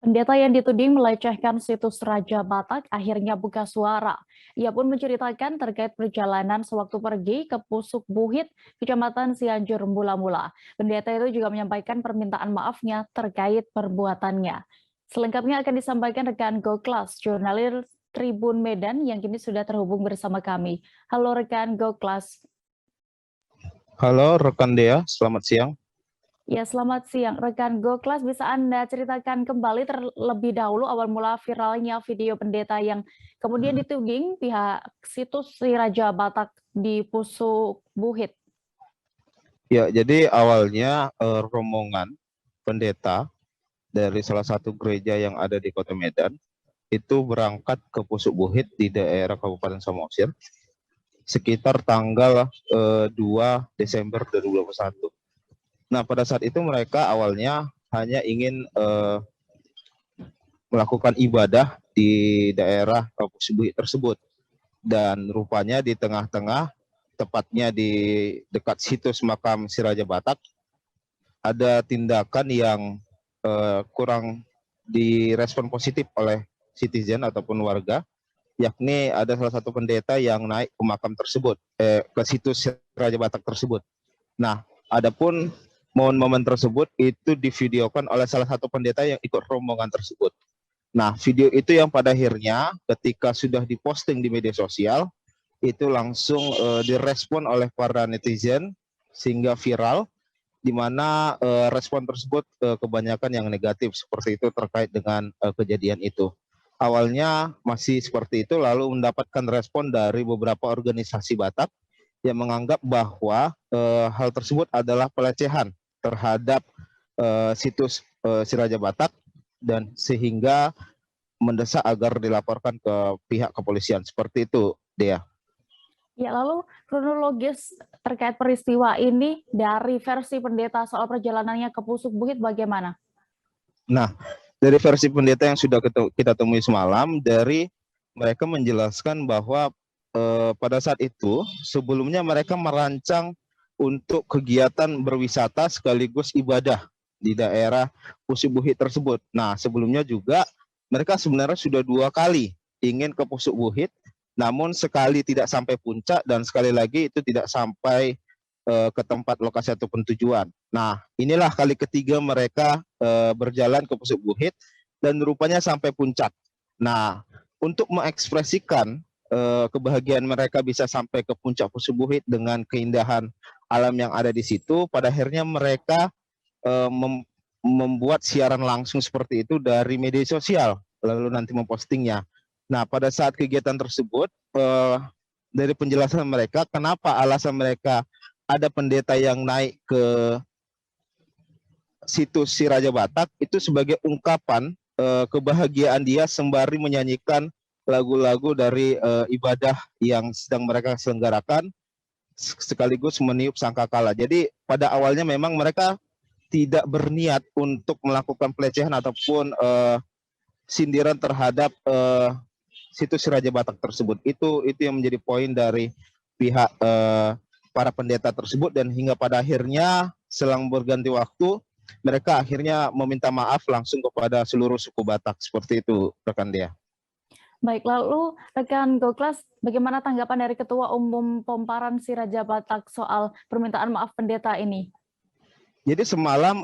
Pendeta yang dituding melecehkan situs Raja Batak akhirnya buka suara. Ia pun menceritakan terkait perjalanan sewaktu pergi ke Pusuk Buhit, Kecamatan Cianjur mula-mula. Pendeta itu juga menyampaikan permintaan maafnya terkait perbuatannya. Selengkapnya akan disampaikan rekan Goklas, jurnalis Tribun Medan yang kini sudah terhubung bersama kami. Halo rekan Goklas. Halo rekan Dea, selamat siang. Ya, selamat siang. Rekan Goklas, bisa Anda ceritakan kembali terlebih dahulu awal mula viralnya video pendeta yang kemudian dituding pihak situs Sri Raja Batak di Pusuk Buhit? Ya, jadi awalnya rombongan pendeta dari salah satu gereja yang ada di Kota Medan itu berangkat ke Pusuk Buhit di daerah Kabupaten Samosir sekitar tanggal 2 Desember 2021. Nah, pada saat itu mereka awalnya hanya ingin melakukan ibadah di daerah Pusuk Buhit tersebut. Dan rupanya di tengah-tengah, tepatnya di dekat situs makam si Raja Batak, ada tindakan yang kurang direspon positif oleh citizen ataupun warga, yakni ada salah satu pendeta yang naik ke makam tersebut, ke situs Raja Batak tersebut. Nah, adapun momen-momen tersebut itu divideokan oleh salah satu pendeta yang ikut rombongan tersebut. Nah, video itu yang pada akhirnya ketika sudah diposting di media sosial, itu langsung direspon oleh para netizen sehingga viral, di mana respon tersebut kebanyakan yang negatif seperti itu terkait dengan kejadian itu. Awalnya masih seperti itu, lalu mendapatkan respon dari beberapa organisasi Batak yang menganggap bahwa hal tersebut adalah pelecehan terhadap situs si Raja Batak, dan sehingga mendesak agar dilaporkan ke pihak kepolisian. Seperti itu, Dea. Ya, lalu kronologis terkait peristiwa ini dari versi pendeta soal perjalanannya ke Pusuk Buhit bagaimana? Nah, dari versi pendeta yang sudah kita temui semalam, dari mereka menjelaskan bahwa pada saat itu sebelumnya mereka merancang untuk kegiatan berwisata sekaligus ibadah di daerah Pusuk Buhit tersebut. Nah, sebelumnya juga mereka sebenarnya sudah 2 kali ingin ke Pusuk Buhit, namun sekali tidak sampai puncak dan sekali lagi itu tidak sampai ke tempat lokasi ataupun tujuan. Nah, inilah kali ketiga mereka berjalan ke Pusuk Buhit dan rupanya sampai puncak. Nah, untuk mengekspresikan kebahagiaan mereka bisa sampai ke puncak Pusuk Buhit dengan keindahan alam yang ada di situ, pada akhirnya mereka membuat siaran langsung seperti itu dari media sosial, lalu nanti mempostingnya. Nah, pada saat kegiatan tersebut, dari penjelasan mereka, kenapa alasan mereka ada pendeta yang naik ke situs si Raja Batak, itu sebagai ungkapan kebahagiaan dia sembari menyanyikan lagu-lagu dari ibadah yang sedang mereka selenggarakan, sekaligus meniup sangkakala. Jadi pada awalnya memang mereka tidak berniat untuk melakukan pelecehan ataupun sindiran terhadap situs Raja Batak tersebut. Itu yang menjadi poin dari pihak para pendeta tersebut, dan hingga pada akhirnya selang berganti waktu mereka akhirnya meminta maaf langsung kepada seluruh suku Batak. Seperti itu, rekan Dea. Baik, lalu rekan Goklas, bagaimana tanggapan dari Ketua Umum Pomparan Si Raja Batak soal permintaan maaf pendeta ini? Jadi semalam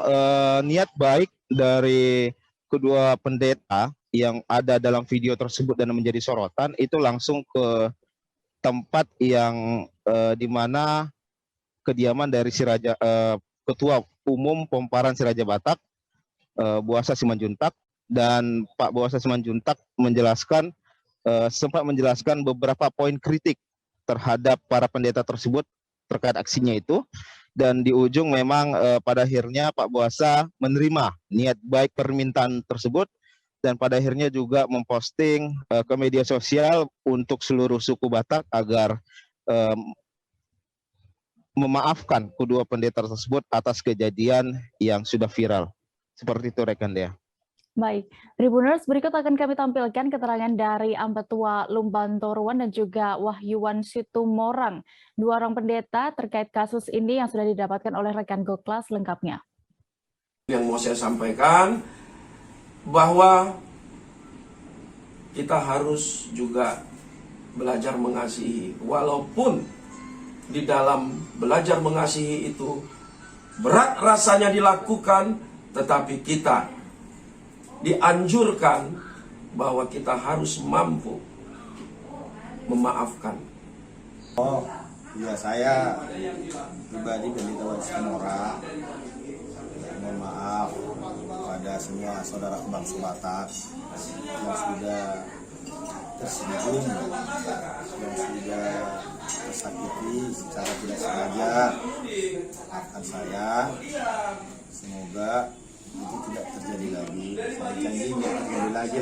niat baik dari kedua pendeta yang ada dalam video tersebut dan menjadi sorotan itu langsung ke tempat yang di mana kediaman dari si Raja, Ketua Umum Pomparan Si Raja Batak, Buasa Simanjuntak, dan Pak Buasa Simanjuntak menjelaskan, sempat menjelaskan beberapa poin kritik terhadap para pendeta tersebut terkait aksinya itu. Dan di ujung memang pada akhirnya Pak Buasa menerima niat baik permintaan tersebut, dan pada akhirnya juga memposting ke media sosial untuk seluruh suku Batak agar memaafkan kedua pendeta tersebut atas kejadian yang sudah viral. Seperti itu, rekan Dea. Baik, Tribuners, berikut akan kami tampilkan keterangan dari Ampetua Lumban Toruan dan juga Wahyuwan Situmorang, 2 orang pendeta terkait kasus ini yang sudah didapatkan oleh rekan Goklas lengkapnya. Yang mau saya sampaikan, bahwa kita harus juga belajar mengasihi. Walaupun di dalam belajar mengasihi itu berat rasanya dilakukan, tetapi kita dianjurkan bahwa kita harus mampu memaafkan. Oh, ya saya pribadi Pendeta Wadis Kimora mohon maaf pada semua saudara bangsa Batak yang sudah tersinggung, yang sudah tersakiti secara tidak sengaja. Maafkan saya, semoga itu tidak terjadi lagi. Saya janji tidak terjadi lagi.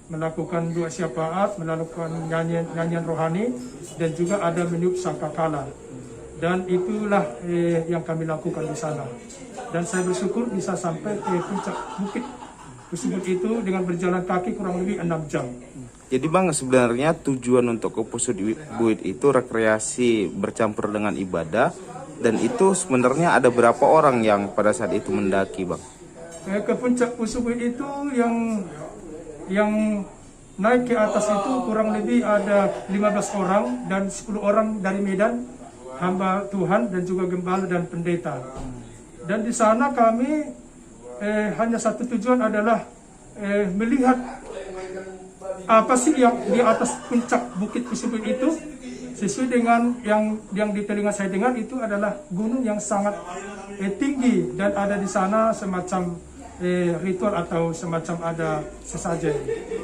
Melakukan doa syafaat, melakukan nyanyian rohani, dan juga ada meniup sangkakala. Dan itulah yang kami lakukan di sana. Dan saya bersyukur bisa sampai ke puncak bukit tersebut itu dengan berjalan kaki kurang lebih 6 jam. Jadi Bang, sebenarnya tujuan untuk ke Pusut Buhit itu rekreasi bercampur dengan ibadah, dan itu sebenarnya ada berapa orang yang pada saat itu mendaki, Bang? Ke puncak Pusut Buhit itu yang naik ke atas itu kurang lebih ada 15 orang dan 10 orang dari Medan, hamba Tuhan dan juga gembala dan pendeta. Dan di sana kami hanya satu tujuan adalah melihat apa sih yang di atas puncak bukit Pusut Buhit itu. Sesuai dengan yang di telinga saya dengar, itu adalah gunung yang sangat tinggi, dan ada di sana semacam ritual atau semacam ada sesajen.